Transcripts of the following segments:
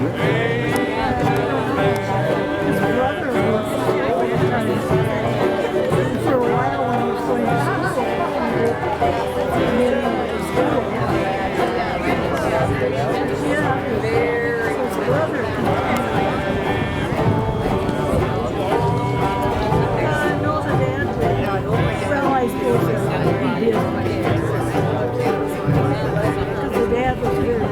For a while when he was going to school, his brother knows a dad. Well, I suppose he did. Because the dad was here.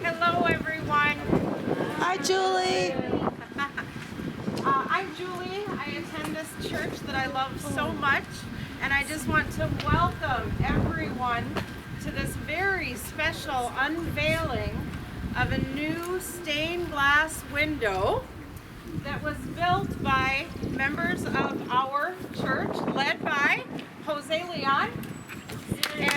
Hello, everyone. Hi, Julie. I'm Julie. I attend this church that I love so much, and I just want to welcome everyone to this very special unveiling of a new stained glass window that was built by members of our church, led by Jose Leon. And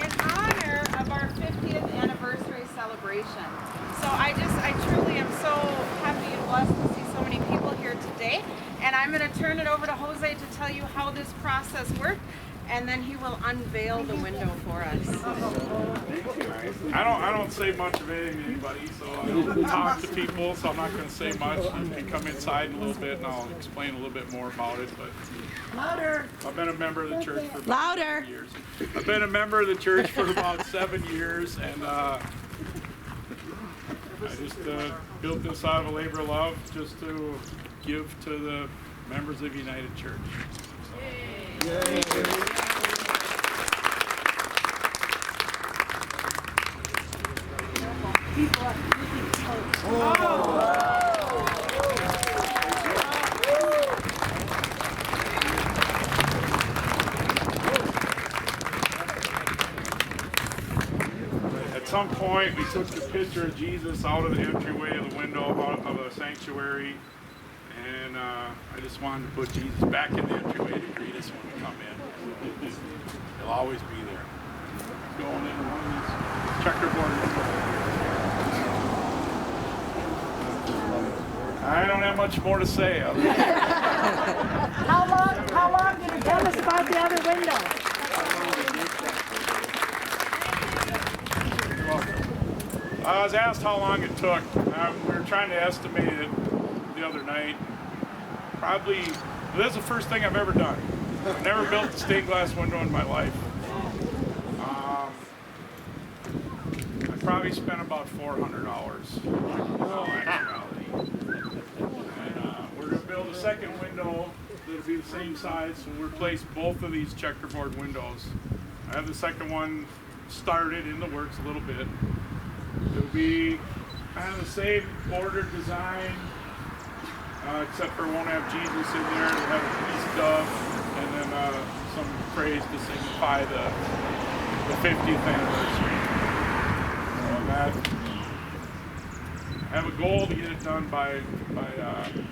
in honor of our 50th anniversary celebration. So I truly am so happy and blessed to see so many people here today. And I'm going to turn it over to Jose to tell you how this process worked, and then he will unveil the window for us. I don't say much of anything to anybody, so I don't talk to people, so I'm not going to say much. You can come inside in a little bit, and I'll explain a little bit more about it. But I've been a member of the church for about 7 years. I've been a member of the church for about 7 years, and I just built this out of a labor of love, just to give to the members of United Church. At some point, we took the picture of Jesus out of the entryway of the window of the sanctuary, and I just wanted to put Jesus back in the entryway to greet us when we come in. He'll always be there. Going into one of these checkerboard windows. I don't have much more to say. How long did it tell us about the other window? I was asked how long it took. We were trying to estimate it the other night. Probably, this is the first thing I've ever done. I've never built a stained glass window in my life. I probably spent about $400 in all actuality. And we're going to build a second window that'll be the same size, so we'll replace both of these checkerboard windows. I have the second one started in the works a little bit. It'll be kind of the same border design, except for it won't have Jesus in there. It'll have a peace dove and then some phrase to signify the 50th anniversary. So that, I have a goal to get it done by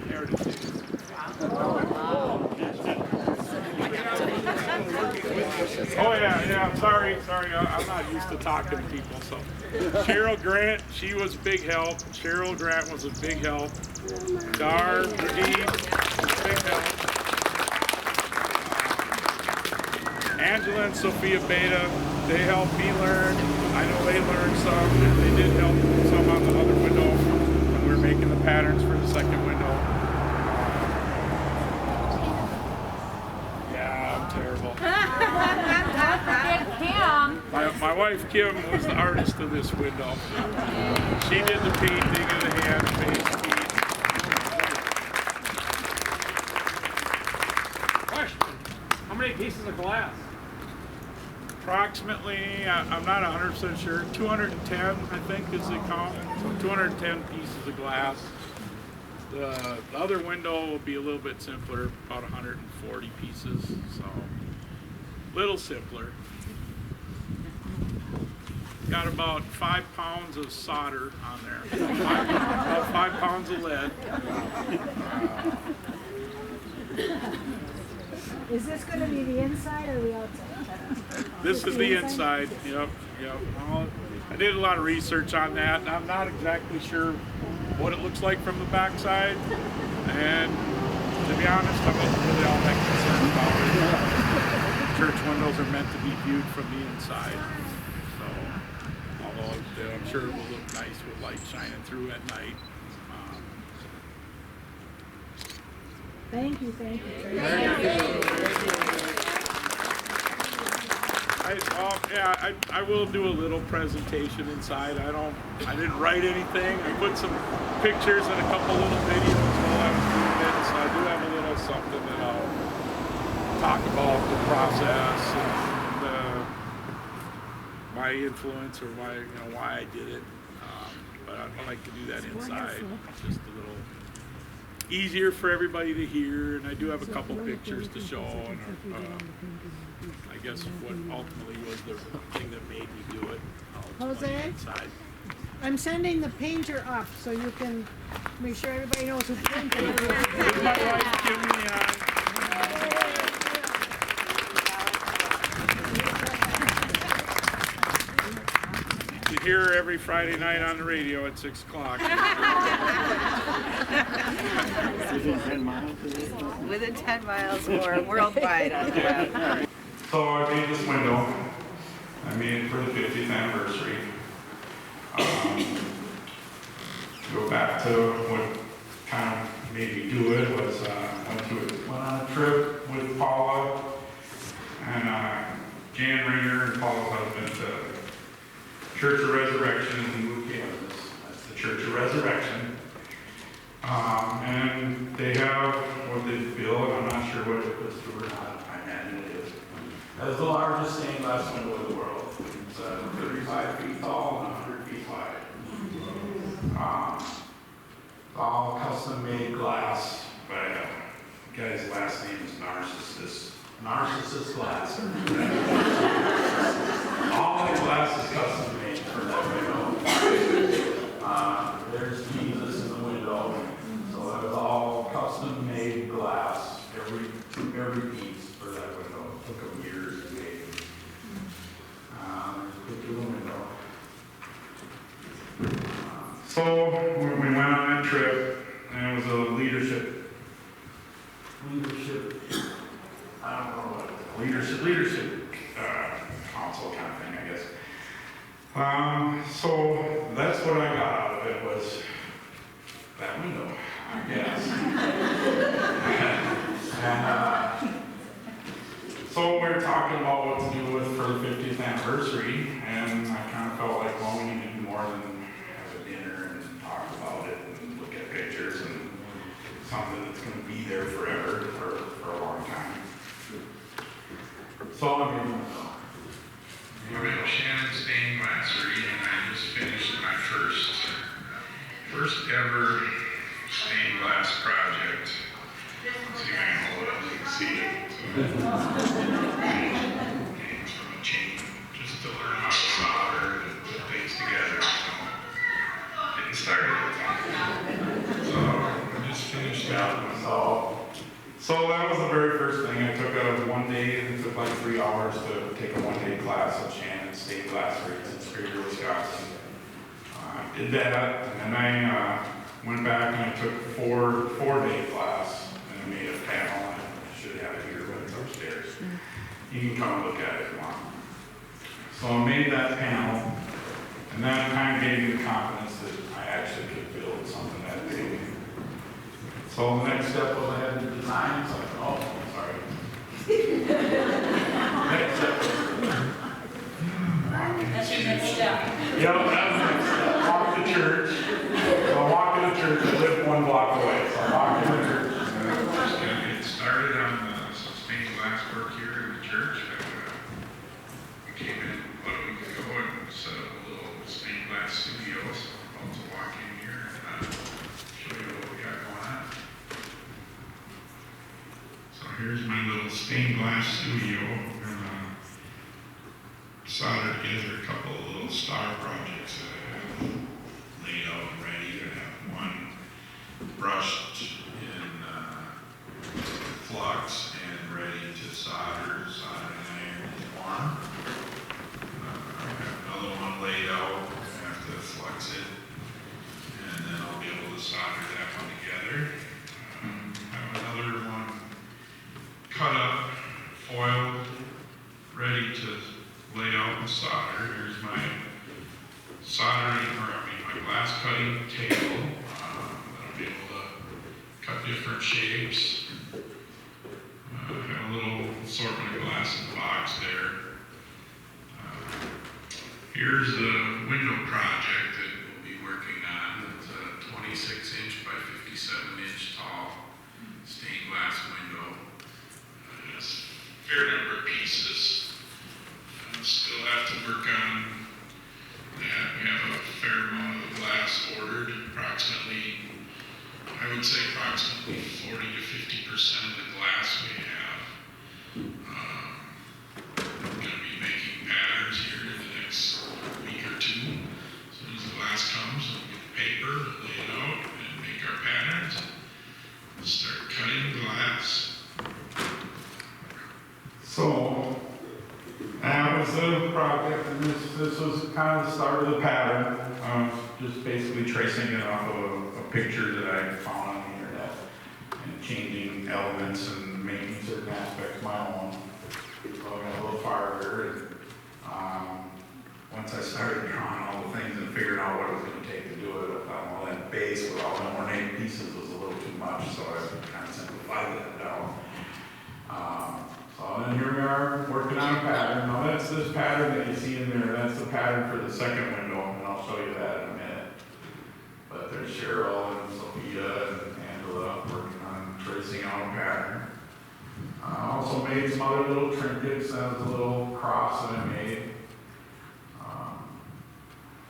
Heritage Days. Oh yeah, sorry, I'm not used to talking to people, so. Cheryl Grant, she was a big help. Cheryl Grant was a big help. Dar Raheem was a big help. Angela and Sophia Beta, they helped me learn. I know they learned some, and they did help some on the other window when we were making patterns for the second window. Yeah, I'm terrible. My wife Kim was the artist of this window. She did the painting of the hand, face, feet. Question. How many pieces of glass? Approximately, I'm not 100% sure, 210 I think is the count. So 210 pieces of glass. The other window will be a little bit simpler, about 140 pieces, so a little simpler. Got about 5 pounds of solder on there, about 5 pounds of lead. Is this going to be the inside or the outside? This is the inside. Yep. Well, I did a lot of research on that. I'm not exactly sure what it looks like from the backside, and to be honest, I'm not really all that concerned about it. Church windows are meant to be viewed from the inside, so although I'm sure it will look nice with light shining through at night. Thank you. I will do a little presentation inside. I didn't write anything. I put some pictures and a couple little videos while I was doing it, so I do have a little something that I'll talk about the process and my influence or why I did it. But I'd like to do that inside. It's just a little easier for everybody to hear, and I do have a couple pictures to show. And I guess what ultimately was the thing that made me do it. Jose? Inside. I'm sending the painter up so you can make sure everybody knows who painted it. This is my wife, Kim Leon. You hear her every Friday night on the radio at 6 o'clock. Within 10 miles or worldwide on the web. So I made this window. I made it for the 50th anniversary. Go back to what kind of made me do it was went on a trip with Paula and Jan Ringer and Paula's husband to Church of Resurrection in Blue, Kansas. That's the Church of Resurrection. And they have what they built. I'm not sure what it was or not. I imagine it is. That's the largest stained glass window in the world. It's 35 feet tall and 100 feet wide. All custom made glass by a guy's last name is Narcissus. Narcissus Glass. All the glass is custom made for that window. There's Jesus in the window. So that was all custom made glass. Every piece for that window. It took them years to make. Put through the window. So we went on that trip, and it was a leadership, I don't know what it was, leadership council kind of thing, I guess. So that's what I got out of it was that window, I guess. And so we were talking about what to do with for the 50th anniversary, and I kind of felt like, well, we need to do more than have a dinner and talk about it and look at pictures and something that's going to be there forever for a long time. So I'm in the Shannon Stained Glassery, and I just finished my first ever stained glass project. Let's see if I can hold it up so you can see it. From a chain, just to learn how to solder and put things together. So getting started. So I just finished out myself. So that was the very first thing. I took a 1 day, it took like 3 hours to take a 1 day class of Shannon Stained Glassery in Superior, Wisconsin. Did that, and then I went back and I took a 4-day class, and I made a panel. I should have it here, but it's upstairs. You can come and look at it if you want. So I made that panel, and that kind of gave me the confidence that I actually could build something that big. So the next step was I had to design, it's like, oh, sorry. Next step. That's your next step. Yeah, that was the next step. Walk to church. So I walk to the church, I live 1 block away, so I walk to the church. Just gonna get started on some stained glass work here in the church. We came in about a week ago and set up a little stained glass studio, so I'm about to walk in here and show you what we got going on. So here's my little stained glass studio. We're gonna solder together a couple of little star projects that I have laid out and ready. I have one brushed in flux and ready to solder, soldering iron is warm. I have another one laid out, I have to flux it, and then I'll be able to solder that one together. I have another one cut up, foiled, ready to lay out and solder. Here's my my glass cutting table. That'll be able to cut different shapes. I have a little assortment of glass in the box there. Here's the window project that we'll be working on. It's a 26-inch by 57-inch tall stained glass window. It's a fair number of pieces. Still have to work on that. We have a fair amount of glass ordered, I would say approximately 40 to 50% of the glass we have. We're going to be making patterns here in the next week or two. As soon as the glass comes, we'll get the paper, lay it out, and make our patterns. We'll start cutting glass. So, that was the project, and this was kind of the start of the pattern. Just basically tracing it off of a picture that I found on the internet and changing elements and making certain aspects my own. So I got a little farther, and once I started drawing all the things and figuring out what it was going to take to do it, I thought, well, that base with all the ornate pieces was a little too much, so I kind of simplified that down. So then here we are working on a pattern. Now that's this pattern that you see in there, that's the pattern for the second window, and I'll show you that in a minute. But there's Cheryl and Sophia and Angela working on tracing out a pattern. I also made some other little trinkets. That was a little cross that I made.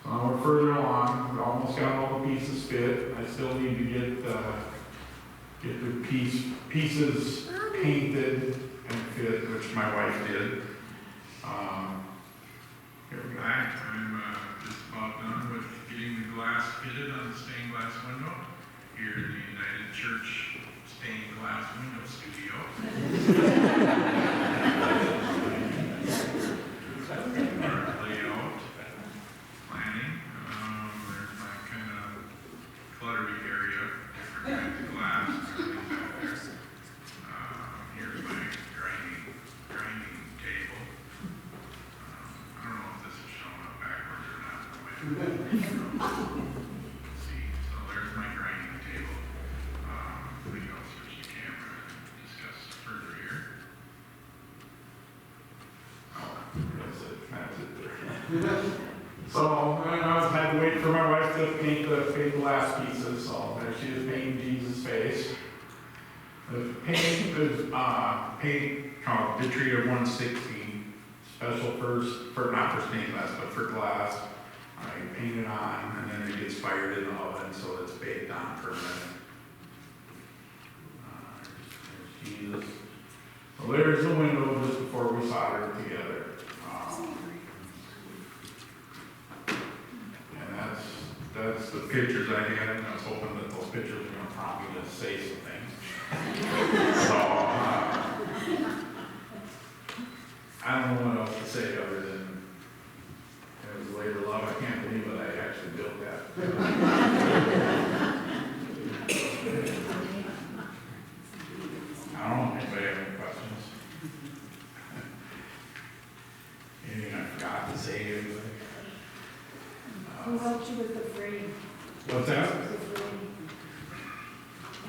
So now we're further along. We almost got all the pieces fit. I still need to get the pieces painted and fit, which my wife did. Here we go. I'm just about done with getting the glass fitted on the stained glass window here in the United Church Stained Glass Window Studio. Our layout, planning. There's my kind of cluttery area, different kinds of glass, everything back there. Here's my grinding table. I don't know if this is showing up backwards or not. See, so there's my grinding table. We go switch the camera and discuss further here. That's it there. So I had to wait for my wife to paint the glass pieces. So there she is painting Jesus' face. The paint is paint called Vitria 160, special for not for stained glass, but for glass. I paint it on, and then it gets fired in the oven, so it's baked on for a minute. There's Jesus. So there's the window just before we solder it together. And that's the pictures I had, and I was hoping that those pictures were going to prompt me to say some things. So, I don't know what else to say other than it was labor love. I can't believe that I actually built that. I don't know if anybody have any questions. Anything I forgot to say? Who helped you with the frame? What's that? The frame.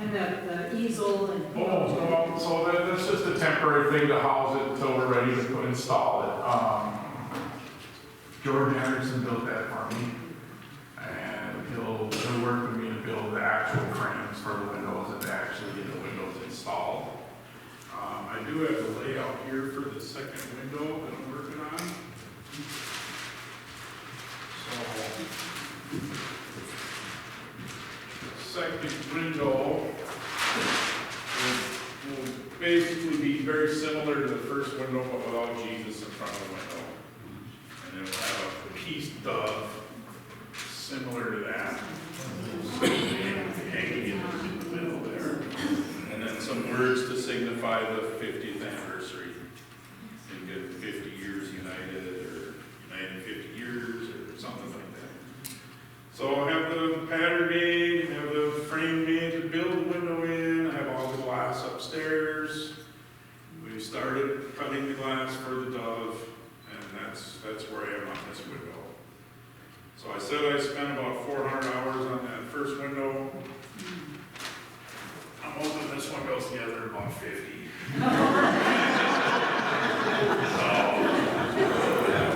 And the easel and. Oh, no, so that's just a temporary thing to house it until we're ready to install it. George Anderson built that for me, and he'll work with me to build the actual frames for the windows and to actually get the windows installed. I do have the layout here for the second window that I'm working on. So, second window will basically be very similar to the first window, but without Jesus in front of the window. And then we'll have a peace dove similar to that, hanging in the middle there. And then some words to signify the 50th anniversary. You get 50 years united, or united 50 years, or something like that. So I'll have the pattern made, have the frame made to build the window in, I have all the glass upstairs. We've started cutting the glass for the dove, and that's where I am on this window. So I said I spent about 400 hours on that first window. I'm hoping this one goes together in about 50. So,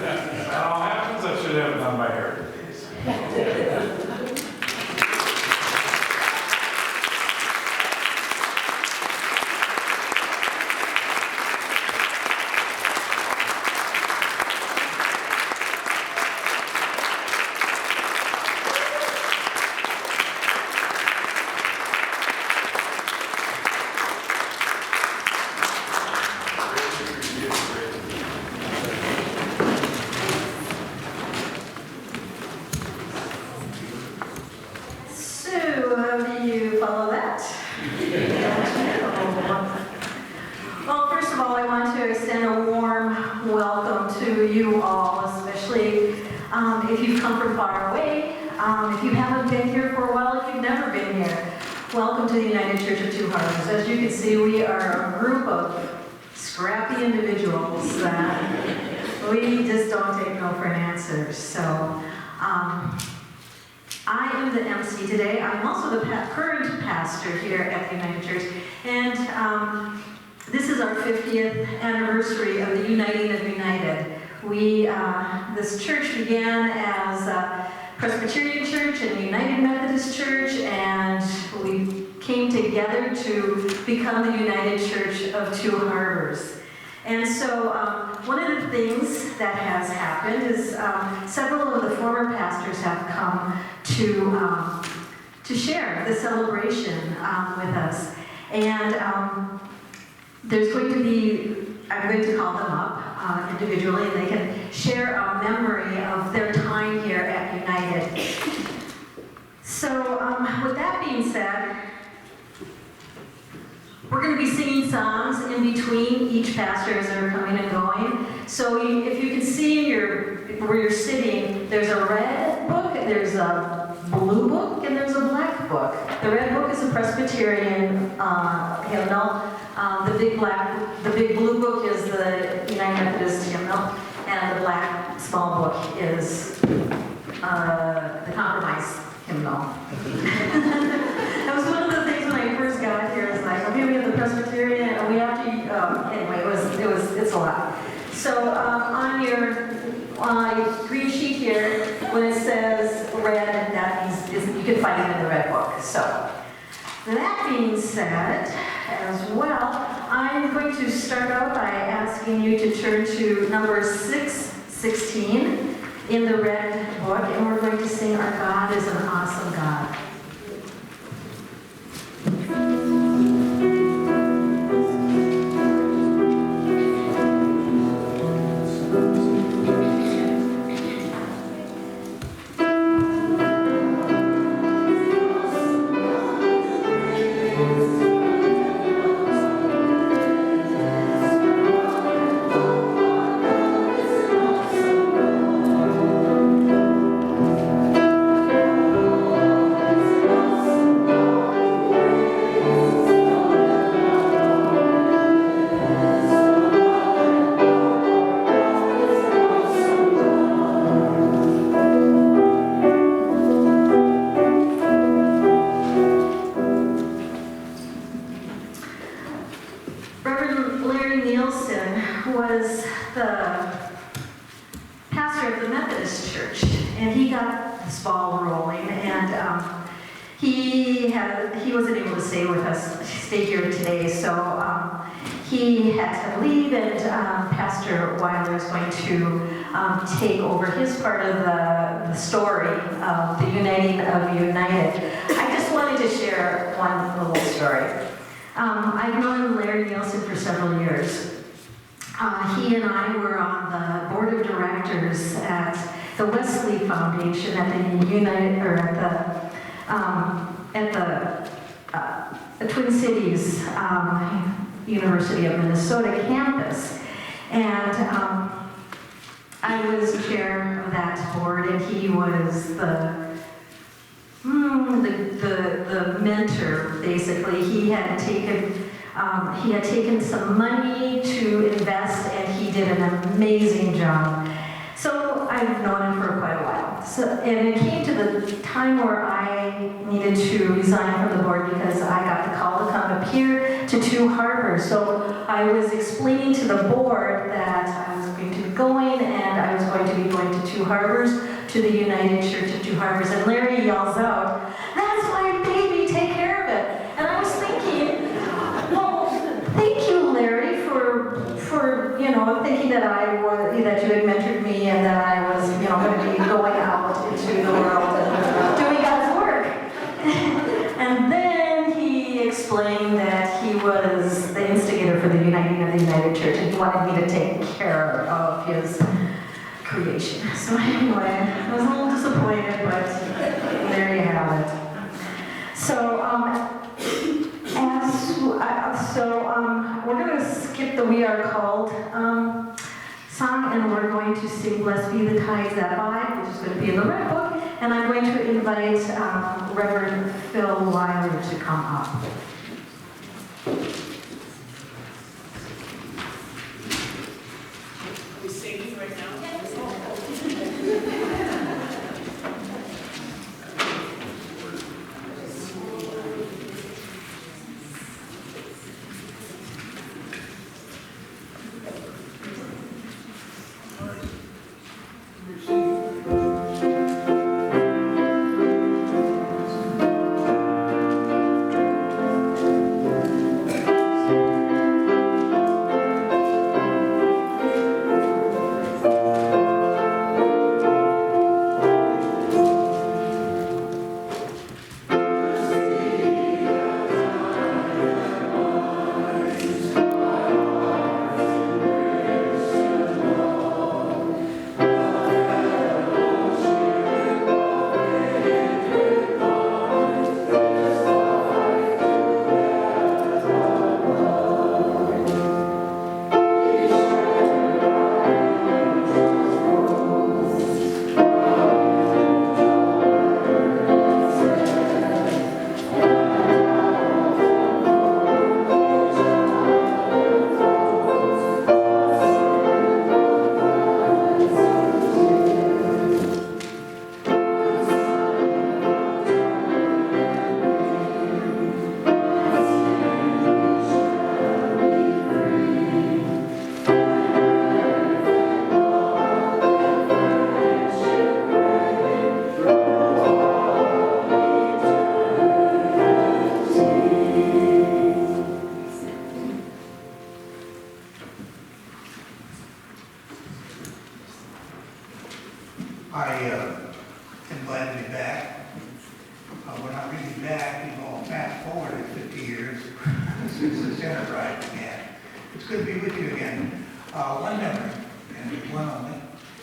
that all happens, I should have it done by Heritage Days. So, how do you follow that? Well, first of all, I want to extend a warm welcome to you all, especially if you've come from far away, if you haven't been here for a while, if you've never been here. Welcome to the United Church of Two Harbors. As you can see, we are a group of scrappy individuals that we just don't take no for an answer. So, I am the MC today. I'm also the current pastor here at the United Church. And this is our 50th anniversary of the Uniting of United. This church began as a Presbyterian church and a United Methodist church, and we came together to become the United Church of Two Harbors. And so one of the things that has happened is several of the former pastors have come to share the celebration with us. And there's going to be, I'm going to call them up individually, and they can share a memory of their time here at United. So with that being said, we're going to be singing songs in between each pastor as they're coming and going. So if you can see where you're sitting, there's a red book, there's a blue book, and there's a black book. The red book is a Presbyterian hymnal. The big blue book is the United Methodist hymnal, and the black small book is the Compromise hymnal. That was one of the things when I first got here. It's like, okay, we have the Presbyterian, and we have to. Anyway, it's a lot. So on your green sheet here, when it says red, that means you can find it in the red book. So that being said, as well, I'm going to start out by asking you to turn to number 616 in the red book, and we're going to sing "Our God is an Awesome God." Thank was the pastor of the Methodist Church, and he got this ball rolling, and he wasn't able to stay here today, so he had to leave, and Pastor Weiler is going to take over his part of the story of the uniting of United. I just wanted to share one little story. I've known Larry Nielsen for several years. He and I were on the board of directors at the Wesley Foundation at the the Twin Cities University of Minnesota campus, and I was chair of that board, and he was the mentor, basically. He had taken some money to invest, and he did an amazing job. So I've known him for quite a while. And it came to the time where I needed to resign from the board because I got the call to come up here to Two Harbors. So I was explaining to the board that I was going to be going, and I was going to be going to Two Harbors, to the United Church of Two Harbors. And Larry yells out, "That's my baby, take care of it." And I was thinking, well, thank you, Larry, for thinking that you had mentored me, and that I was, going to be going out into the world and doing God's work. And then he explained that he was the instigator for the uniting of the United Church, and he wanted me to take care of his creation. So anyway, I was a little disappointed, but there you have it. So, we're going to skip the "We Are Called" song, and we're going to sing "Blessed Be the Tides That Bind," which is going to be in the Red Book, and I'm going to invite Reverend Phil Weiler to come up. Are we singing right now? I am glad to be back. We're not really back, we've all fast forwarded 50 years since this enterprise began. It's good to be with you again. One memory, and one only.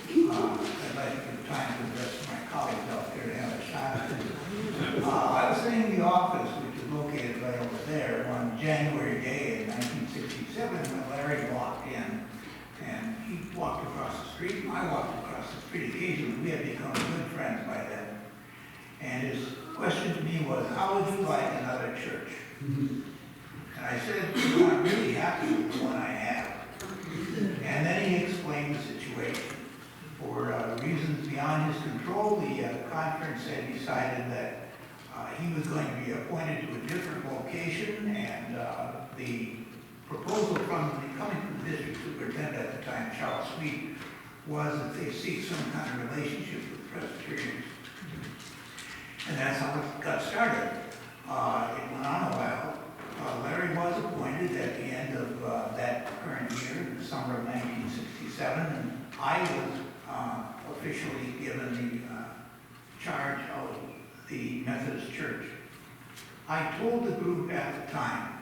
I'd like to give time to the rest of my colleagues out there to have a shot at it. I was sitting in the office, which is located right over there, one January day in 1967 when Larry walked in. And he walked across the street, and I walked across the street occasionally. We had become good friends by then. And his question to me was, how would you like another church? And I said, I'm really happy with the one I have. And then he explained the situation. For reasons beyond his control, the conference had decided that he was going to be appointed to a different location, and the proposal coming from the district superintendent at the time, Charles Sweet, was that they seek some kind of relationship with Presbyterians. And that's how it got started. It went on a while. Larry was appointed at the end of that current year, in the summer of 1967, and I was officially given the charge of the Methodist Church. I told the group at the time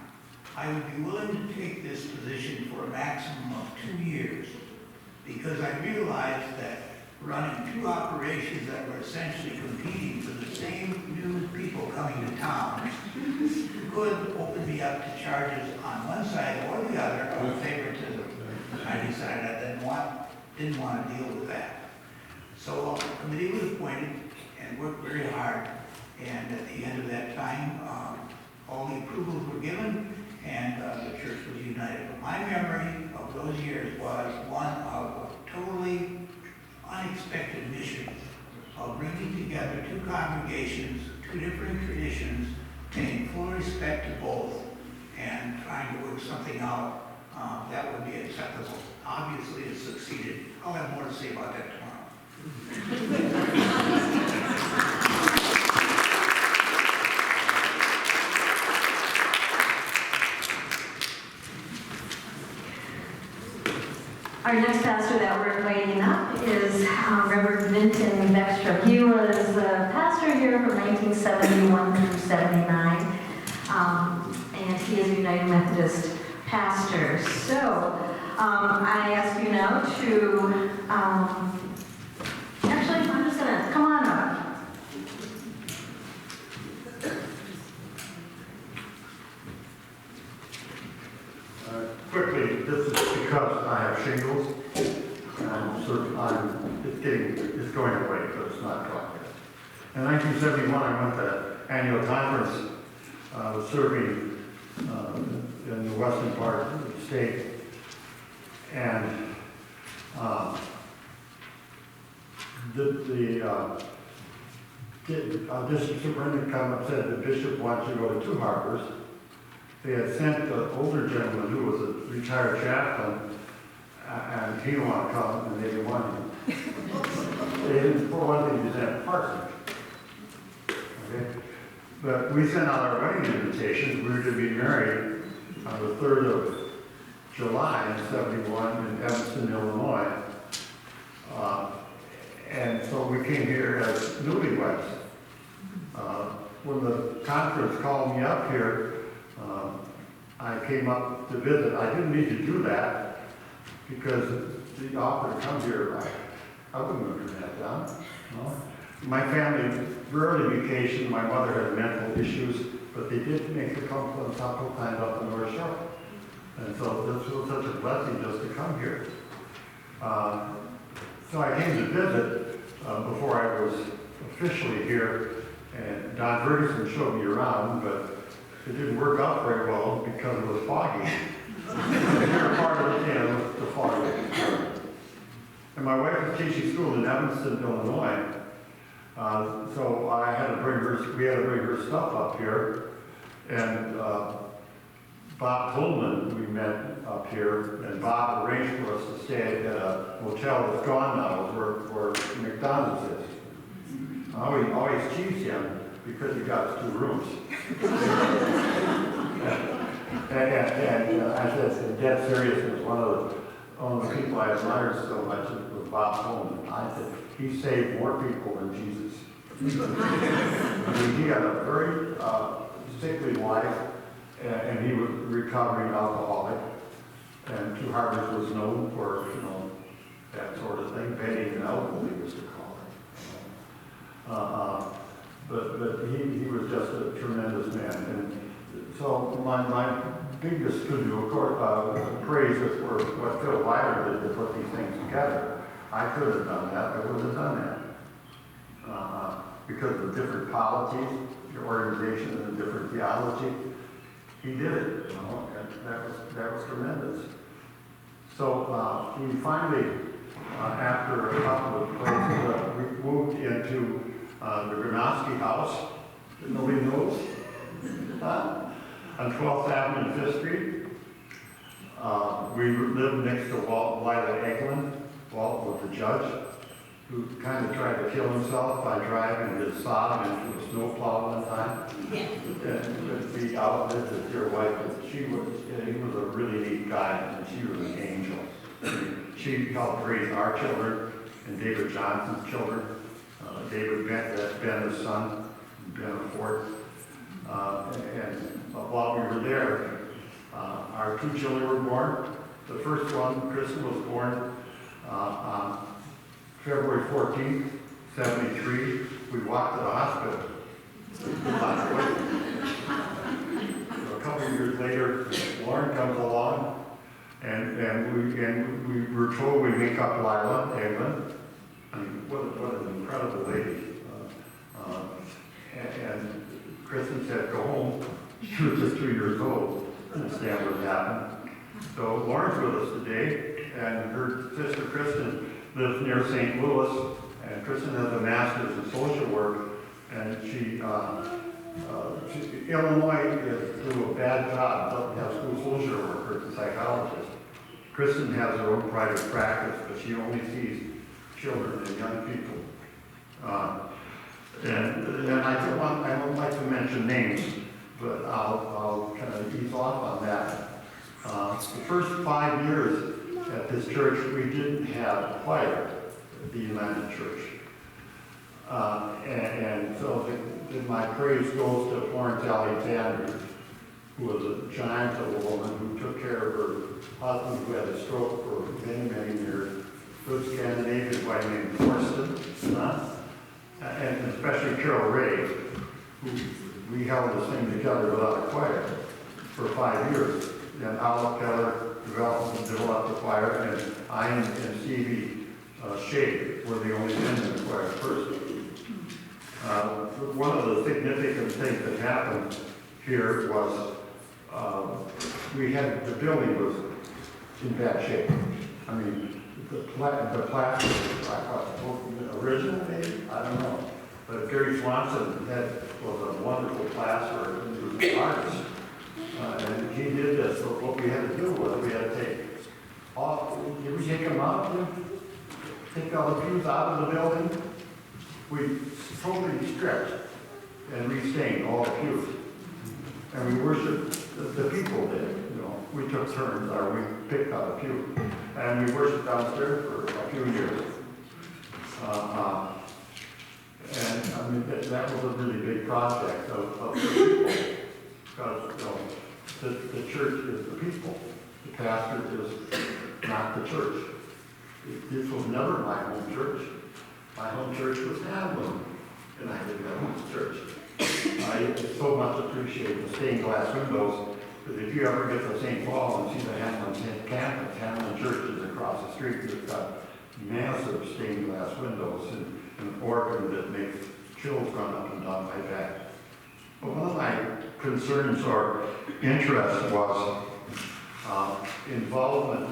I would be willing to take this position for a maximum of 2 years, because I realized that running two operations that were essentially competing for the same new people coming to town could open me up to charges on one side or the other of favoritism. I decided I didn't want to deal with that. So a committee was appointed and worked very hard, and at the end of that time, all the approvals were given, and the church was united. But my memory of those years was one of a totally unexpected mission of bringing together two congregations, two different traditions, paying full respect to both, and trying to work something out that would be acceptable. Obviously, it succeeded. I'll have more to say about that tomorrow. Our next pastor that we're inviting up is Reverend Vinton Beckstrom. He was the pastor here from 1971 through 79, and he is a United Methodist pastor. So I ask you now to, actually, I'm just going to, come on up. Quickly, this is because I have shingles, and it's going away, but it's not gone yet. In 1971, I went to the annual conference, was serving in the western part of the state, and the district superintendent come up and said the bishop wants you to go to two harbors. They had sent the older gentleman who was a retired chaplain, and he didn't want to come, and they didn't want him. They didn't, for one thing, present parsonage. Okay? But we sent out our wedding invitations. We were to be married on the 3rd of July in 71 in Evanston, Illinois. And so we came here as newlyweds. When the conference called me up here, I came up to visit. I didn't need to do that because the offer to come here, I wouldn't have turned that down. No? My family rarely vacationed. My mother had mental issues, but they did make a couple of times up the North Shore. And so this was such a blessing just to come here. So I came to visit before I was officially here, and Don Ferguson showed me around, but it didn't work out very well because it was foggy. Here part of it, the foggy. And my wife was teaching school in Evanston, Illinois, so I had to bring her. We had to bring her stuff up here, and Bob Pullman we met up here, and Bob arranged for us to stay at a motel that's gone now, where McDonald's is. I always teased him because he got his 2 rooms. and I said, dead serious, one of the people I admired so much was Bob Pullman. I said, he saved more people than Jesus. I mean, he had a very sickly wife, and he was a recovering alcoholic. And Two Harbors was known for, that sort of thing, bedding and alcohol, we used to call it. But he was just a tremendous man. And so my biggest to-do, of course, praise is for what Phil Weiler did to put these things together. I could have done that. I wouldn't have done that. Because of different polities, your organization and different theology, he did it, and that was tremendous. So we finally, after a couple of places, we moved into the Granovsky house, that nobody knows, on 12th Avenue and 5th Street. We lived next to Walt Lila Eglin. Walt was the judge who kind of tried to kill himself by driving his Saab into a snowplow one time. And he outlived his dear wife, but he was a really neat guy, and she was an angel. She helped raise our children and David Johnson's children. David Ben, his son, Ben a fourth. And while we were there, our two children were born. The first one, Kristen, was born on February 14th, 73. We walked to the hospital. A couple of years later, Lauren comes along, and we were told we make up Lila Eglin. I mean, what an incredible lady. And Kristen said, go home. She was just 2 years old. Understand what happened. So Lauren's with us today, and her sister Kristen lives near St. Louis, and Kristen has a master's in social work, and Illinois is doing a bad job, doesn't have school social workers and psychologists. Kristen has her own private practice, but she only sees children and young people. And I don't like to mention names, but I'll kind of ease off on that. The first 5 years at this church, we didn't have a choir at the United Church. And so my praise goes to Florence Alexander, who was a giant of a woman who took care of her husband who had a stroke for many, many years. Good Scandinavian wife named Thorsten, and especially Carol Ray, who we held this thing together without a choir for 5 years. And Olive Keller developed the choir, and I and Stevie Shea were the only men in the choir at first. One of the significant things that happened here was the building was in bad shape. I mean, the plaster was original, maybe? I don't know. But Gary Swanson was a wonderful plasterer, and he was an artist. And he did this, but what we had to do was we had to take them out? Take all the pews out of the building? We totally stripped and restained all the pews. And we worshiped, the people did, you know. We took turns, or we picked out a pew. And we worshiped downstairs for a few years. And I mean, that was a really big project of the people. Because, you know, the church is the people. The pastor is not the church. This was never my home church. My home church was Hamlin, and I didn't have home church. I so much appreciate the stained glass windows, because if you ever get to St. Paul and see the Hamlin campus, Hamlin Church is across the street. It's got massive stained glass windows and an organ that makes chills run up and down my back. But one of my concerns or interests was involvement.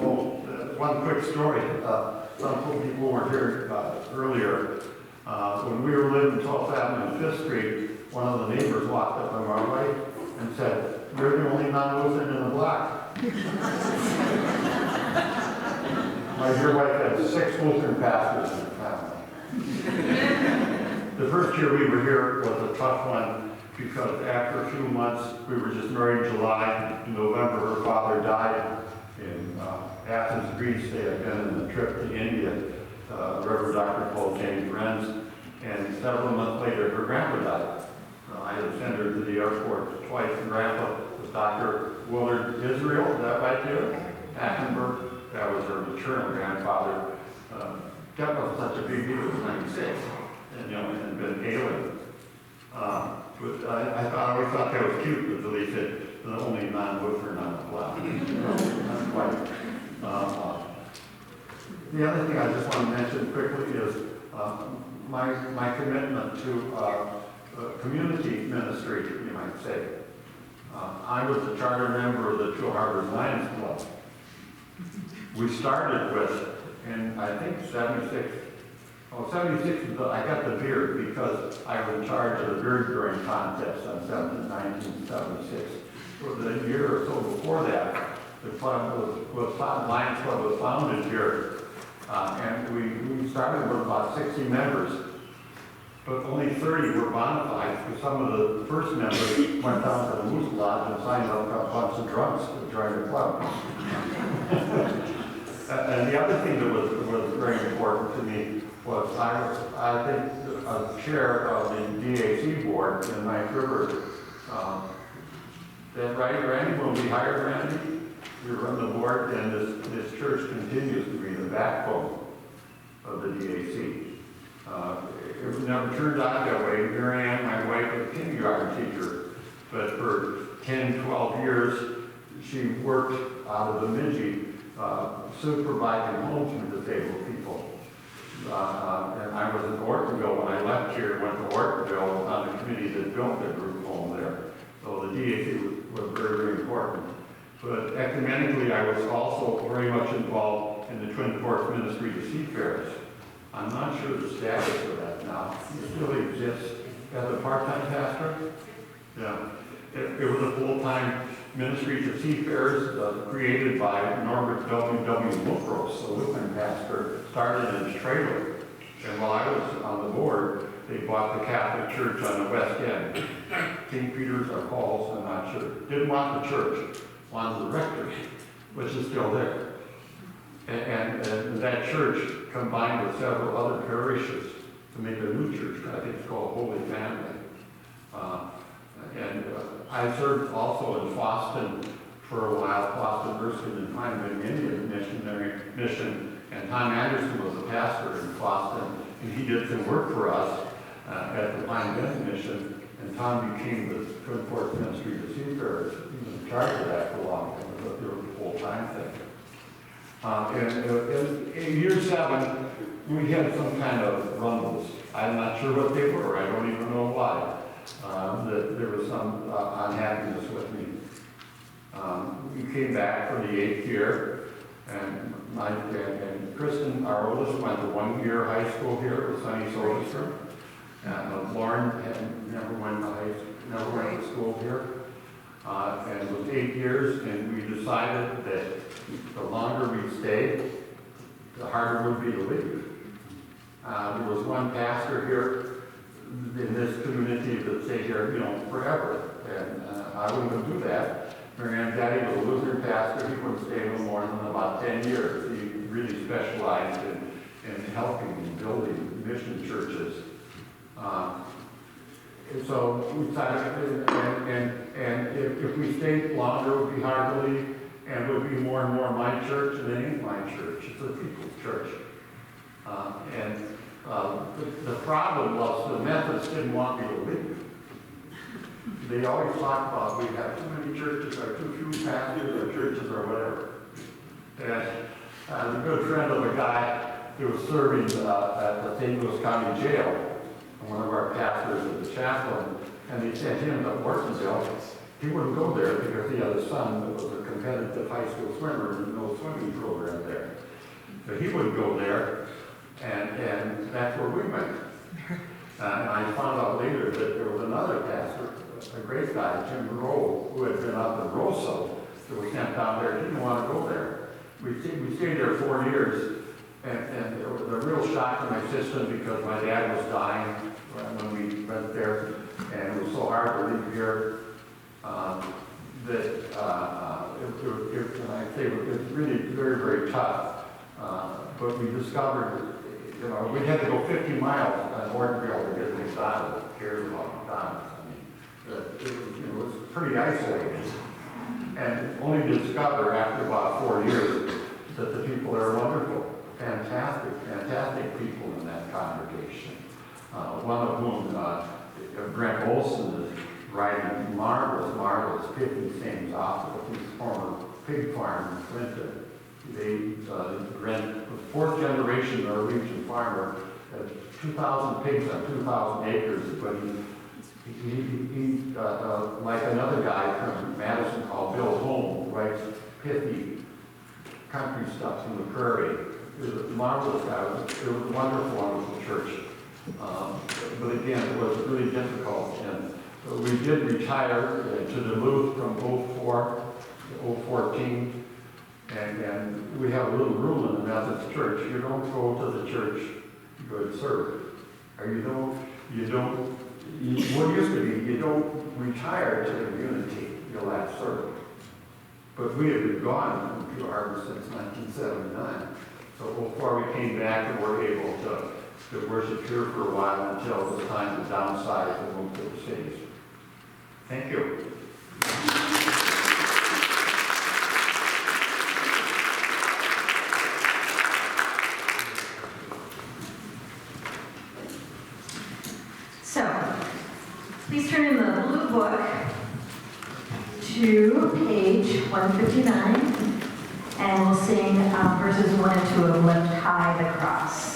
One quick story. Some people weren't here earlier. When we were living 12th Avenue and 5th Street, one of the neighbors walked up on our right and said, "You're the only non-Lutheran in the block." My dear wife had 6 Lutheran pastors in the family. The first year we were here was a tough one, because after a few months, we were just married in July. In November, her father died in Athens, Greece. They had been on a trip to India, Reverend Dr. Paul James Renz, and several months later, her grandpa died. I had to send her to the airport twice, and grandpa was Dr. Willard Israel, is that right there? Hackenberg, that was her maternal grandfather. That wasn't such a big deal, it was 96, and, you know, and been ailing. But I always thought that was cute, that they said the only non-Lutheran on the block. Not quite. The other thing I just want to mention quickly is my commitment to community ministry, you might say. I was a charter member of the Two Harbors Lions Club. We started with, in I think 76, I got the beard because I was in charge of the beard growing contest on 1976. For the year or so before that, The club Lions Club was founded here, and we started with about 60 members, but only 30 were bona fide, because some of the first members went down to the Moose Lodge and signed up a bunch of drunks to join the club. And the other thing that was very important to me was I think as chair of the DAC board in Knife River. That right, Randy, when we hired Randy, we were on the board, and this church continues to be the backbone of the DAC. It never turned out that way. Here I am, my wife was a kindergarten teacher, but for 10, 12 years, she worked out of the Bemidji, supervising homes for disabled people. And I was in Ortonville when I left here, went to Ortonville on the committee that built the group home there. So the DAC was very, very important. But ecumenically, I was also very much involved in the Twin Forks Ministry to Seafarers. I'm not sure the status of that now. It still exists as a part-time pastor. Yeah. It was a full-time ministry to seafarers created by Norbert W. Wilkros, a Lutheran pastor, started in his trailer. And while I was on the board, they bought the Catholic Church on the West End. St. Peter's or Paul's, I'm not sure. Didn't want the church, wanted the rectory, which is still there. And that church combined with several other parishes to make a new church. I think it's called Holy Family. I served also in Boston for a while, Boston, Erskine, and Pine Indian Missionary Mission. And Tom Anderson was a pastor in Boston, and he did some work for us at the Pine Bend Mission. And Tom became the Twin Forks Ministry to Seafarers. He was in charge of that for a long time. It was a full-time thing. In year 7, we had some kind of rumbles. I'm not sure what they were. I don't even know why. There was some unhappiness with me. We came back for the 8th year, and Kristen, our oldest, went to 1-year high school here at Sunny Soldier. And Lauren never went to school here. And it was 8 years, and we decided that the longer we stayed, the harder it would be to leave. There was one pastor here in this community that stayed here, forever, and I wouldn't do that. Marianne Daddy was a Lutheran pastor. He wouldn't stay no more than about 10 years. He really specialized in helping and building mission churches. And so we decided, and if we stayed longer, it would be hard to leave, and it would be more and more my church, and it ain't my church. It's a people's church. The problem was the Methodists didn't want me to leave. They always talked about we have too many churches, or too few pastors, or churches, or whatever. And a good friend of a guy who was serving at the St. Louis County Jail, one of our pastors was the chaplain, and they sent him to Ortonville. He wouldn't go there because he had a son that was a competitive high school swimmer and no swimming program there. So he wouldn't go there, and that's where we went. And I found out later that there was another pastor, a great guy, Jim Rowe, who had been up in Roseau, that was sent down there. Didn't want to go there. We stayed there 4 years, and it was a real shock to my system because my dad was dying when we went there, and it was so hard to leave here it was really very, very tough. But we discovered, we had to go 50 miles on Ortonville to get McDonald's, cares about McDonald's. It was pretty isolated. And only to discover after about 4 years that the people there are wonderful, fantastic people in that congregation. One of whom, Brent Olson, is writing marvelous picnic things off of his former pig farm in Clinton. The 4th generation Norwegian farmer, 2,000 pigs on 2,000 acres, but he like another guy from Madison called Bill Holm, writes pithy country stuff from the prairie. It was a marvelous guy. It was a wonderful church. But again, it was really difficult. And we did retire to Duluth from 04 to 014. And we have a little rule in the Methodist church, you don't go to the church, you go to serve. Or what used to be, you don't retire to the community, you'll have to serve. But we have been gone from Pure Harbor since 1979. So before we came back and were able to worship here for a while until it was time to downsize and move to the cities. Thank you. So, please turn in the blue book to page 159, and we'll sing verses 1 and 2 of Lift High the Cross.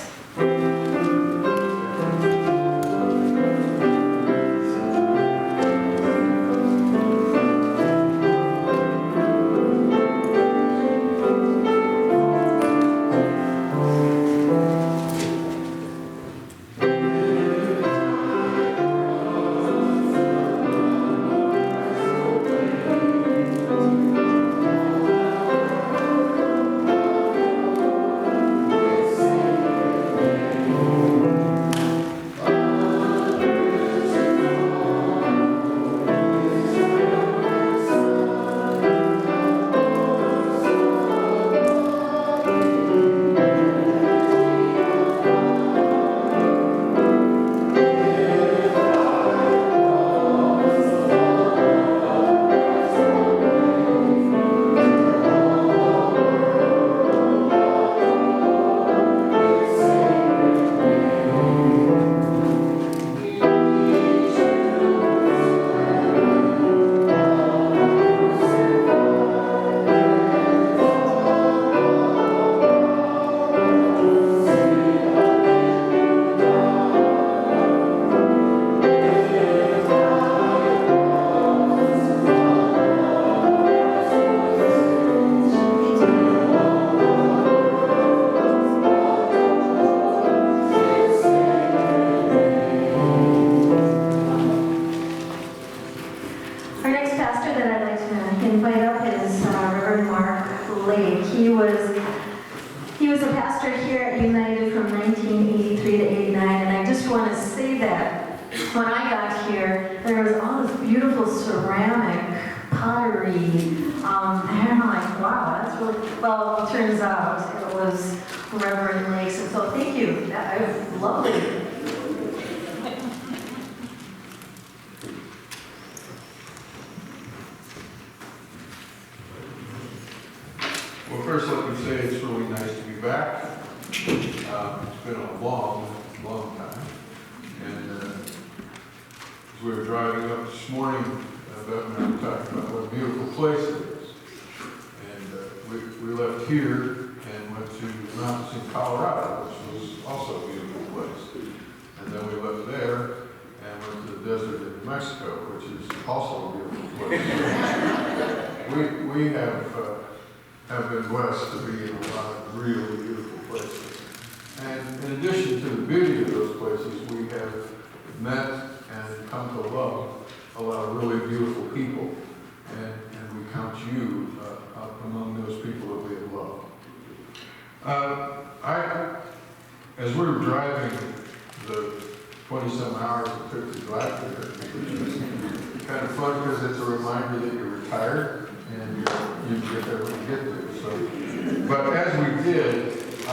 He was a pastor here at United from 1983 to 89, and I just want to say that when I got here, there was all this beautiful ceramic pottery, and I'm like, wow, that's really, well, it turns out it was Reverend Lakes, and so thank you, that was lovely. Well, first let me say it's really nice to be back. It's been a long, long time. And as we were driving up this morning, Beth and I were talking about what a beautiful place it is. And we left here and went to the mountains in Colorado, which was also a beautiful place. And then we left there and went to the desert in New Mexico, which is also a beautiful place. we have been blessed to be in a lot of really beautiful places. And in addition to the beauty of those places, we have met and come to love a lot of really beautiful people. And we count you among those people that we have loved. As we were driving the 20-some hours it took to drive here, which was kind of fun because it's a reminder that you're retired and you get there when you get there. So, but as we did, I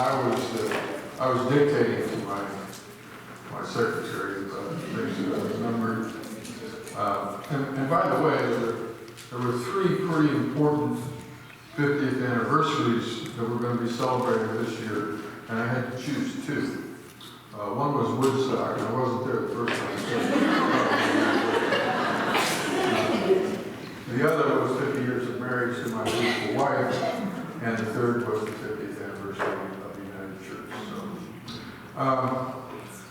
was dictating to my secretary about things that I remembered. And by the way, there were three pretty important 50th anniversaries that we're going to be celebrating this year, and I had to choose two. One was Woodstock, and I wasn't there the first time. The other was 50 years of marriage to my beautiful wife, and the third was the 50th anniversary of United Church. So,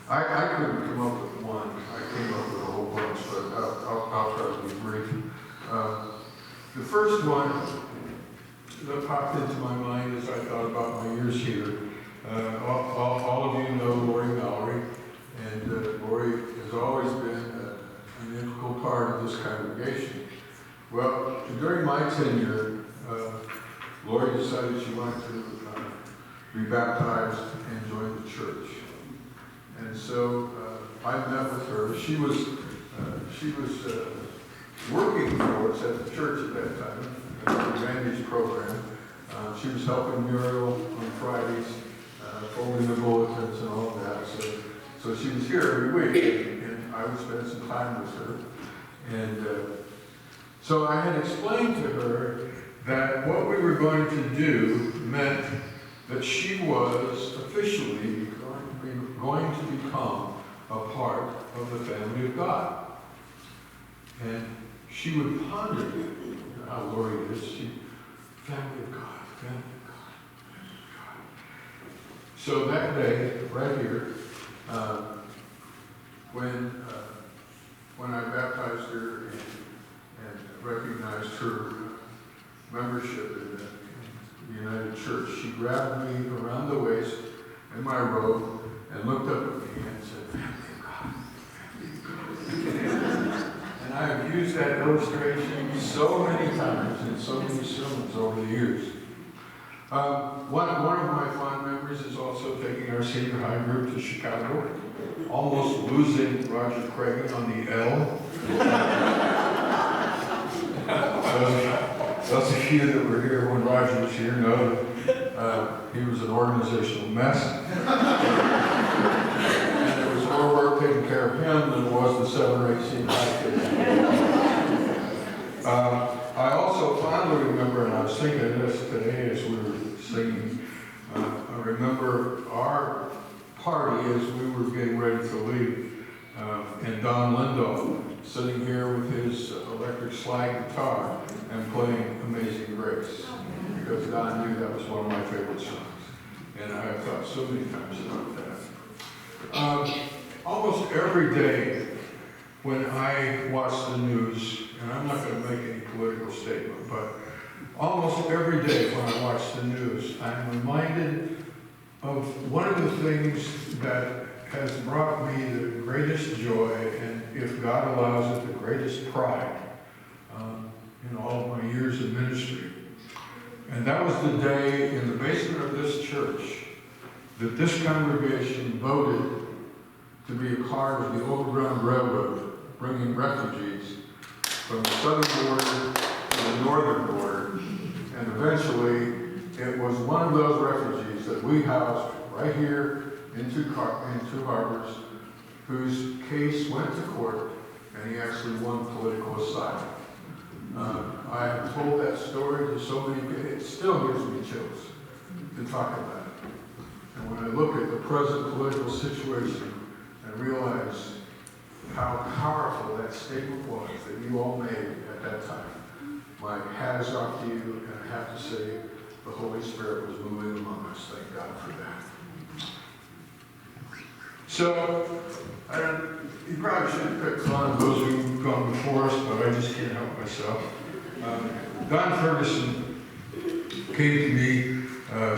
I couldn't come up with one. I came up with a whole bunch, but I'll try to be brief. The first one that popped into my mind as I thought about my years here. All of you know Lori Mallory, and Lori has always been an integral part of this congregation. Well, during my tenure, Lori decided she wanted to be baptized and join the church. And so I met with her. She was working for us at the church at that time, at the Advantage program. She was helping Muriel on Fridays, folding the bulletins and all of that. So she was here every week, and I would spend some time with her. And so I had explained to her that what we were going to do meant that she was officially going to become a part of the family of God. And she would ponder, you know how Lori is, family of God, family of God, family of God. So that day, right here, when I baptized her and recognized her membership in the United Church, she grabbed me around the waist in my robe and looked up at me and said, family of God, family of God. And I have used that illustration so many times in so many sermons over the years. One of my fond memories is also taking our senior high group to Chicago, almost losing Roger Craig on the L. Those of you that were here when Roger was here know that he was an organizational mess. And there was more work taking care of him than it was the 7 or 8 senior high kids. I also fondly remember, and I was thinking of this today as we were singing, I remember our party as we were getting ready to leave, and Don Lindo sitting here with his electric slide guitar and playing Amazing Grace, because Don knew that was one of my favorite songs. And I have thought so many times about that. Almost every day when I watch the news, and I'm not going to make any political statement, but almost every day when I watch the news, I'm reminded of one of the things that has brought me the greatest joy, and if God allows it, the greatest pride in all of my years of ministry. And that was the day in the basement of this church that this congregation voted to be a part of the Overground Railroad, bringing refugees from the southern border to the northern border. And eventually, it was one of those refugees that we housed right here in Two Harbors, whose case went to court, and he actually won political asylum. I have told that story to so many people, it still gives me chills to talk about it. And when I look at the present political situation and realize how powerful that statement was that you all made at that time, my hat is off to you, and I have to say, the Holy Spirit was moving among us. Thank God for that. So, you probably should have picked one of those who've gone before us, but I just can't help myself. Don Ferguson came to me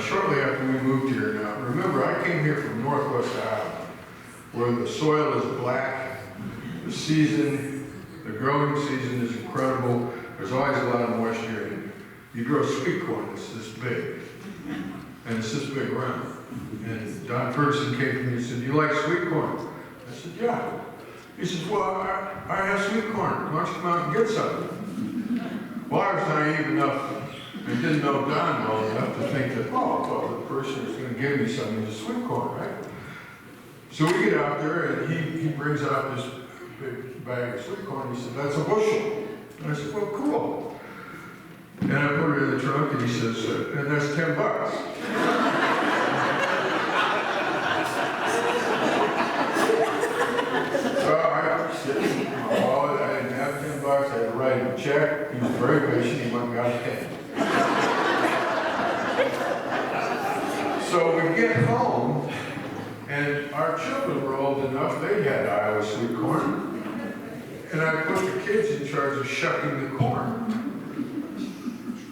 shortly after we moved here. Now, remember, I came here from Northwest Iowa, where the soil is black, the growing season is incredible. There's always a lot of moisture in it. You grow sweet corn that's this big, and it's this big around. And Don Ferguson came to me and said, "Do you like sweet corn?" I said, "Yeah." He says, "Well, I have sweet corn. Why don't you come out and get some?" Well, I was naive enough and didn't know Don well enough to think that, well, the person is going to give me some of this sweet corn, right? So we get out there, and he brings out this big bag of sweet corn. He said, "That's a bushel." And I said, "Well, cool." And I put it in the trunk, and he says, "And that's $10. I didn't have $10. I had to write him a check. He was very patient. He went and got it. So we get home, and our children were old enough, they had Iowa sweet corn. And I put the kids in charge of shucking the corn.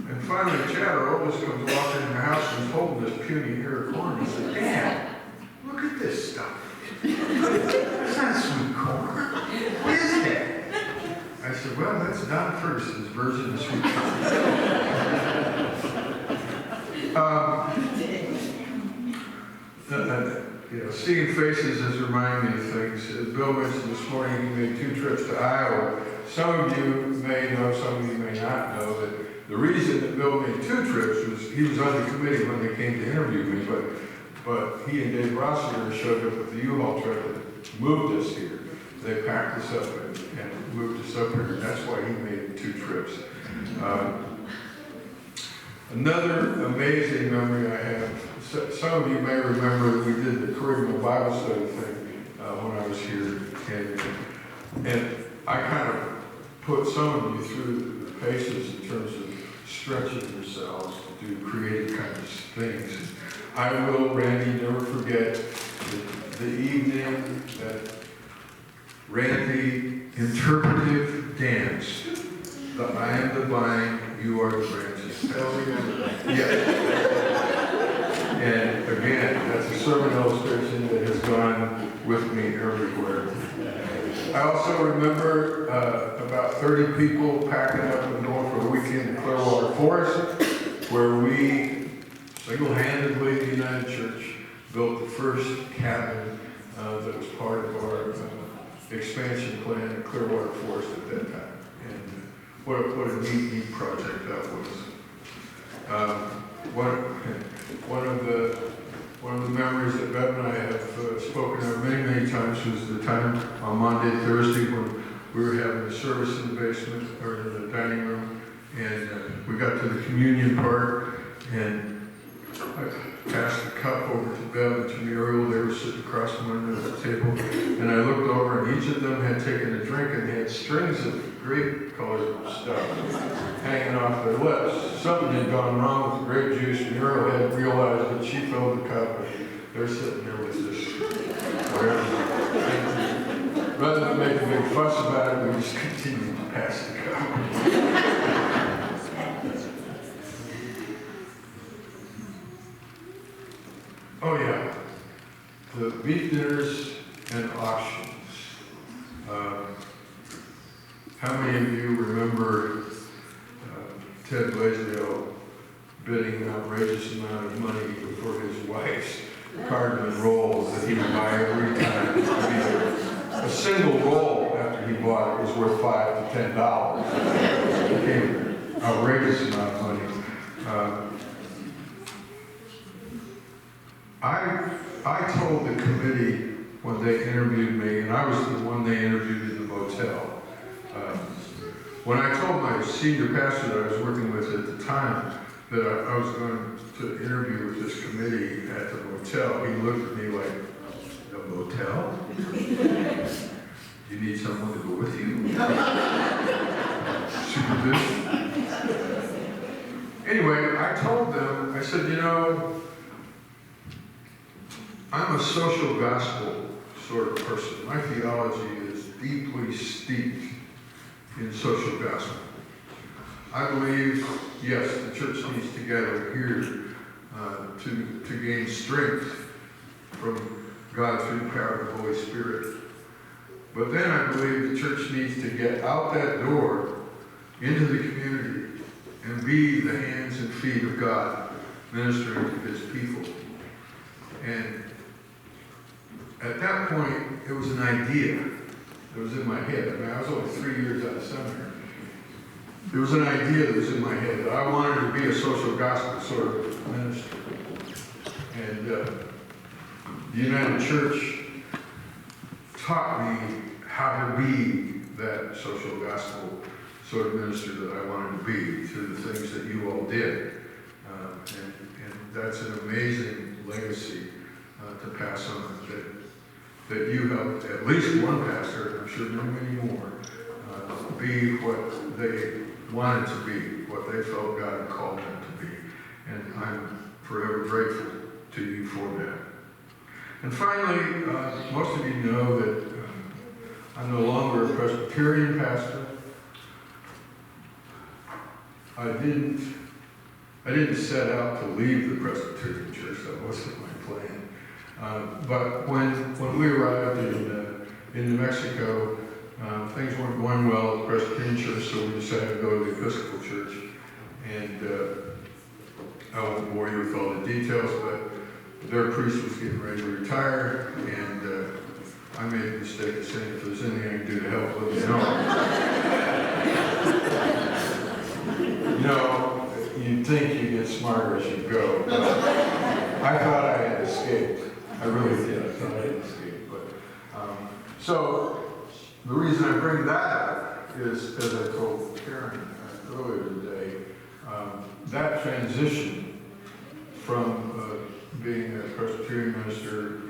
And finally, Chad, our oldest, comes walking in the house and he's holding this puny ear of corn. He said, "Dad, look at this stuff. It's not sweet corn. What is that?" I said, "Well, that's Don Ferguson's version of sweet corn." Seeing faces has reminded me of things. As Bill mentioned this morning, he made 2 trips to Iowa. Some of you may know, some of you may not know, that the reason that Bill made 2 trips was he was on the committee when they came to interview me, but he and Dave Rossiter showed up with the U-Haul truck that moved us here. They packed us up and moved us up here, and that's why he made 2 trips. Another amazing memory I have, some of you may remember that we did the Curriculum Bible Study thing when I was here, and I kind of put some of you through the paces in terms of stretching yourselves to do creative kinds of things. I will, Randy, never forget the evening that Randy interpretive dance. I am the vine, you are the branches. Yeah. And again, that's a sermon illustration that has gone with me everywhere. I also remember about 30 people packing up and going for a weekend in Clearwater Forest, where we single-handedly, the United Church, built the first cabin that was part of our expansion plan in Clearwater Forest at that time. And what a neat project that was. One of the memories that Bev and I have spoken of many times was the time on Monday, Thursday, when we were having a service in the basement or in the dining room, and we got to the communion part, and I passed the cup over to Bev and to Muriel. They were sitting across from one end of the table, and I looked over, and each of them had taken a drink, and they had strings of grape colored stuff hanging off their lips. Something had gone wrong with the grape juice. Muriel hadn't realized it. She filled the cup, and they're sitting there with this whatever. Rather than make a big fuss about it, we just continued to pass the cup. Oh yeah, the beef dinners and auctions. How many of you remember Ted Blaisdell bidding an outrageous amount of money for his wife's cardamom rolls that he would buy every time? I mean, a single roll after he bought it was worth $5 to $10. It became an outrageous amount of money. I told the committee when they interviewed me, and I was the one they interviewed in the motel. When I told my senior pastor that I was working with at the time that I was going to interview with this committee at the motel, he looked at me like, the motel? You need someone to go with you? Supervision? Anyway, I told them, I said, you know, I'm a social gospel sort of person. My theology is deeply steeped in social gospel. I believe, yes, the church needs to gather here to gain strength from God through the power of the Holy Spirit. But then I believe the church needs to get out that door into the community and be the hands and feet of God, ministering to his people. And at that point, it was an idea that was in my head. I mean, I was only 3 years out of seminary. There was an idea that was in my head that I wanted to be a social gospel sort of minister. And the United Church taught me how to be that social gospel sort of minister that I wanted to be through the things that you all did. And that's an amazing legacy to pass on, that you helped at least one pastor, I'm sure many more, be what they wanted to be, what they felt God had called them to be. And I'm forever grateful to you for that. And finally, most of you know that I'm no longer a Presbyterian pastor. I didn't set out to leave the Presbyterian Church. That wasn't my plan. But when we arrived in New Mexico, things weren't going well at the Presbyterian Church, so we decided to go to the Episcopal Church. And I won't bore you with all the details, but their priest was getting ready to retire, and I made the mistake of saying, if there's anything I can do to help, let me know. You know, you'd think you get smarter as you go. But I thought I had escaped. I really did. I thought I had escaped. So the reason I bring that up is, as I told Karen earlier today, that transition from being a Presbyterian minister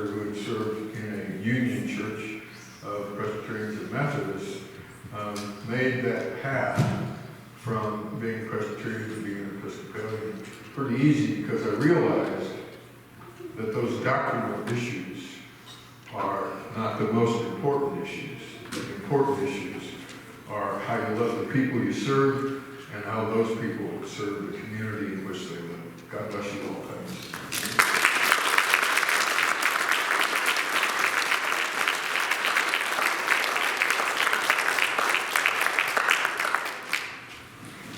who had served in a union church of Presbyterians and Methodists, made that path from being Presbyterian to being an Episcopalian pretty easy, because I realized that those doctrinal issues are not the most important issues. The important issues are how you love the people you serve and how those people serve the community in which they live. God bless you all. Thanks.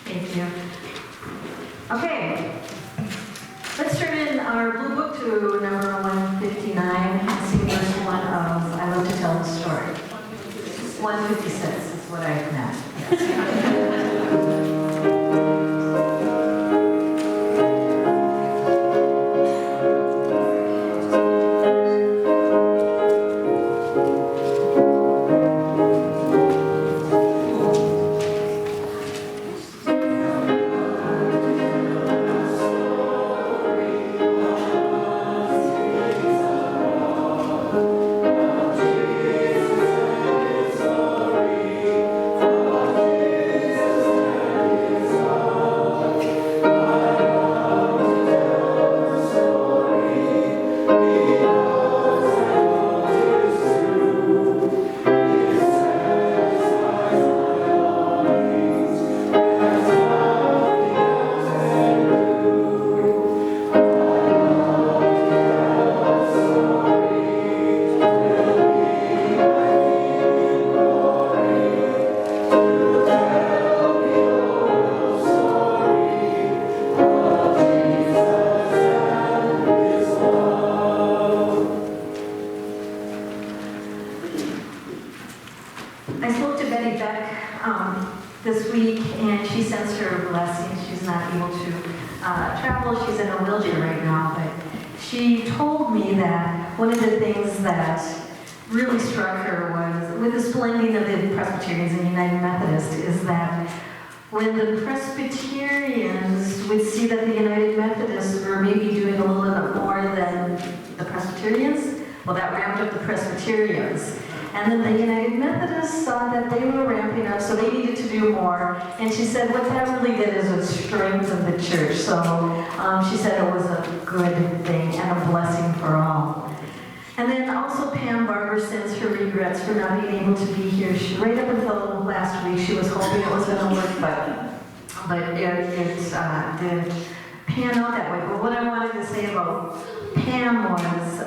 Thank you. Okay, let's turn in our blue book to number 159 and see verse 1 of I Love to Tell the Story. 156 is what I meant. Yes. I spoke to Betty Beck this week, and she sends her blessings. She's not able to travel. She's in a wheelchair right now, but she told me that one of the things that really struck her was, with this blending of the Presbyterians and United Methodists, is that when the Presbyterians would see that the United Methodists were maybe doing a little bit more than the Presbyterians, well, that ramped up the Presbyterians. And then the United Methodists saw that they were ramping up, so they needed to do more. And she said what that really did is it strengthened the church. So she said it was a good thing and a blessing for all. And then also Pam Barber sends her regrets for not being able to be here. Right up until last week, she was hoping it was going to work, but it didn't pan out that way. But what I wanted to say about Pam was,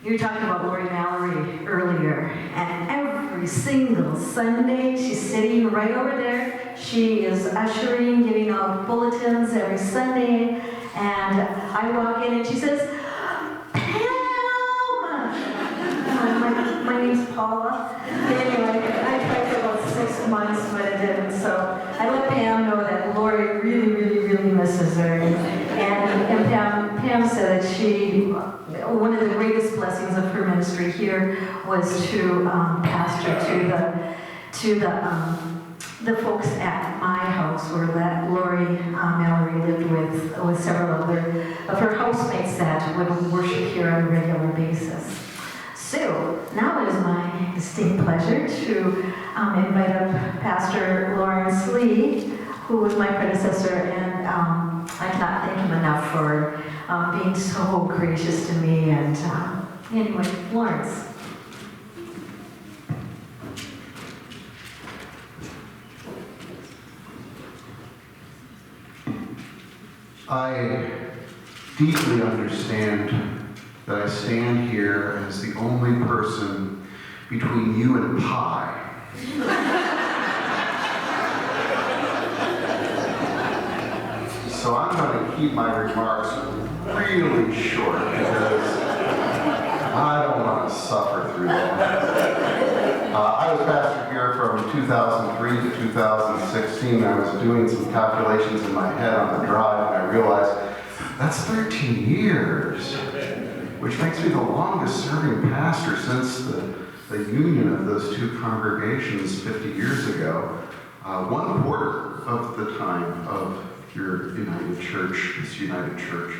you were talking about Lori Mallory earlier, and every single Sunday, she's sitting right over there. She is ushering, giving out bulletins every Sunday, and I walk in and she says, my name's Paula. Anyway, I tried for about 6 months, but it didn't. So I let Pam know that Lori really, really, really misses her. And Pam said that one of the greatest blessings of her ministry here was to pastor to the folks at my house, where that Lori Mallory lived with several other of her housemates that would worship here on a regular basis. So now it is my distinct pleasure to invite up Pastor Lawrence Lee, who was my predecessor, and I cannot thank him enough for being so gracious to me. And anyway, Lawrence. I deeply understand that I stand here as the only person between you and pie. so I'm going to keep my remarks really short because I don't want to suffer through that. I was pastor here from 2003 to 2016. I was doing some calculations in my head on the drive, and I realized that's 13 years, which makes me the longest serving pastor since the union of those two congregations 50 years ago. 1/4 of the time of your United Church, this United Church.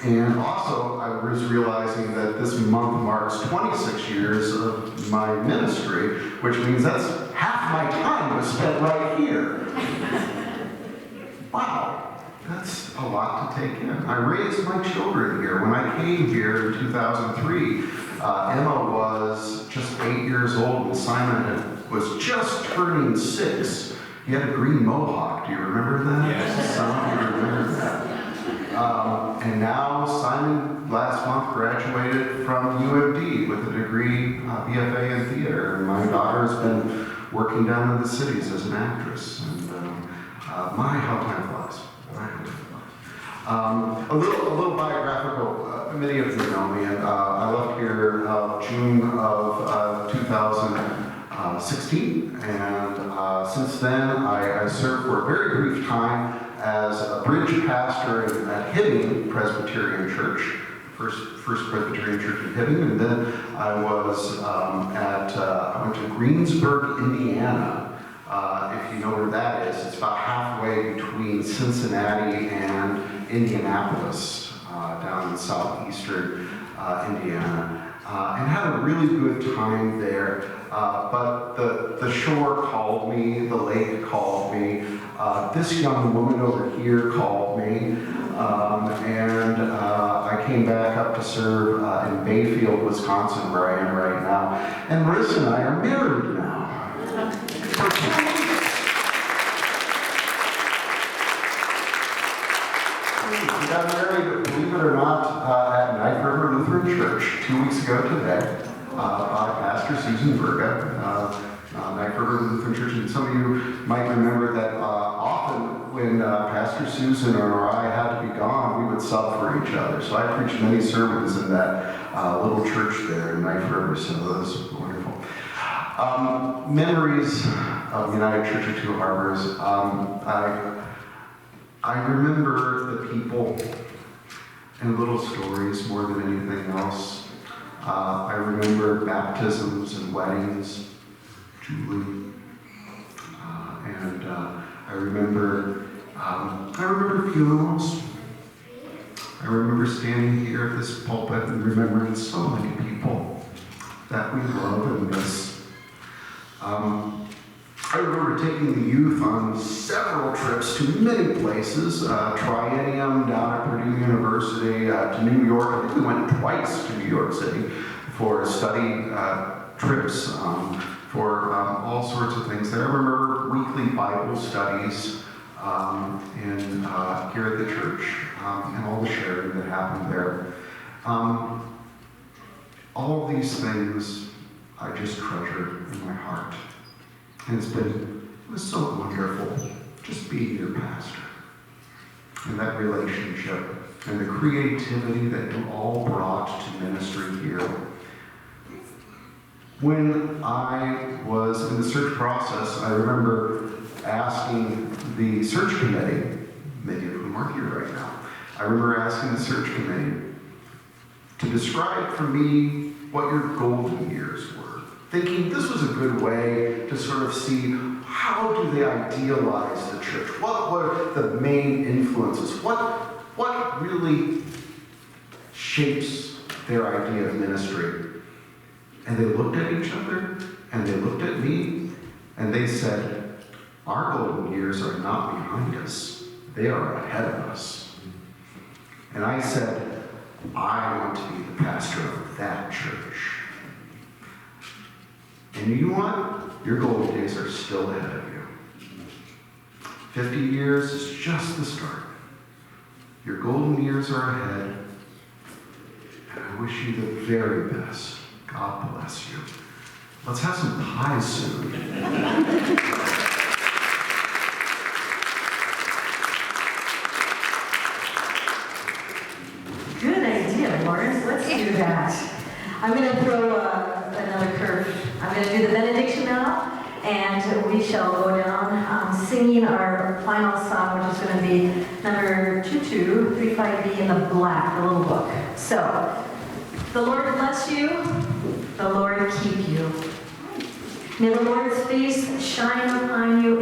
And also, I was realizing that this month marks 26 years of my ministry, which means that's half my time was spent right here. Wow, that's a lot to take in. I raised my children here. When I came here in 2003, Emma was just 8 years old and Simon was just turning 6. He had a green mohawk. Do you remember that? Yes. Some of you remember that. And now Simon last month graduated from UMD with a degree, BFA in theater. And my daughter has been working down in the cities as an actress. And my, how time flies. A little biographical. Many of you know me, and I left here June of 2016, and since then I served for a very brief time as a bridge pastor at Hibbing Presbyterian Church, first Presbyterian Church in Hibbing, and then I was I went to Greensburg, Indiana. If you know where that is, it's about halfway between Cincinnati and Indianapolis, down in southeastern Indiana. And had a really good time there. But the shore called me, the lake called me, this young woman over here called me, and I came back up to serve in Bayfield, Wisconsin, where I am right now. And Marissa and I are married now. For 2 weeks. We got married, believe it or not, at Knife River Lutheran Church 2 weeks ago today by Pastor Susan Berga, Knife River Lutheran Church. And some of you might remember that often when Pastor Susan or I had to be gone, we would sub for each other. So I preached many sermons in that little church there in Knife River, so that was wonderful. Memories of United Church of Two Harbors. I remember the people and little stories more than anything else. I remember baptisms and weddings, Julie, and I remember funerals. I remember standing here at this pulpit and remembering so many people that we love and miss. I remember taking the youth on several trips to many places, Triennium down at Purdue University, to New York. I think we went twice to New York City for study trips for all sorts of things there. I remember weekly Bible studies here at the church and all the sharing that happened there. All of these things I just treasure in my heart. And it was so wonderful just being your pastor. And that relationship and the creativity that you all brought to ministry here. When I was in the search process, I remember asking the search committee, many of whom are here right now, I remember asking the search committee to describe for me what your golden years were. Thinking this was a good way to sort of see how do they idealize the church? What were the main influences? What really shapes their idea of ministry? And they looked at each other, and they looked at me, and they said, our golden years are not behind us. They are ahead of us. And I said, I want to be the pastor of that church. And you know what? Your golden days are still ahead of you. 50 years is just the start. Your golden years are ahead. And I wish you the very best. God bless you. Let's have some pie soon. go down singing our final song, which is going to be number 2235B in the black, the little book. So, the Lord bless you, the Lord keep you. May the Lord's face shine upon you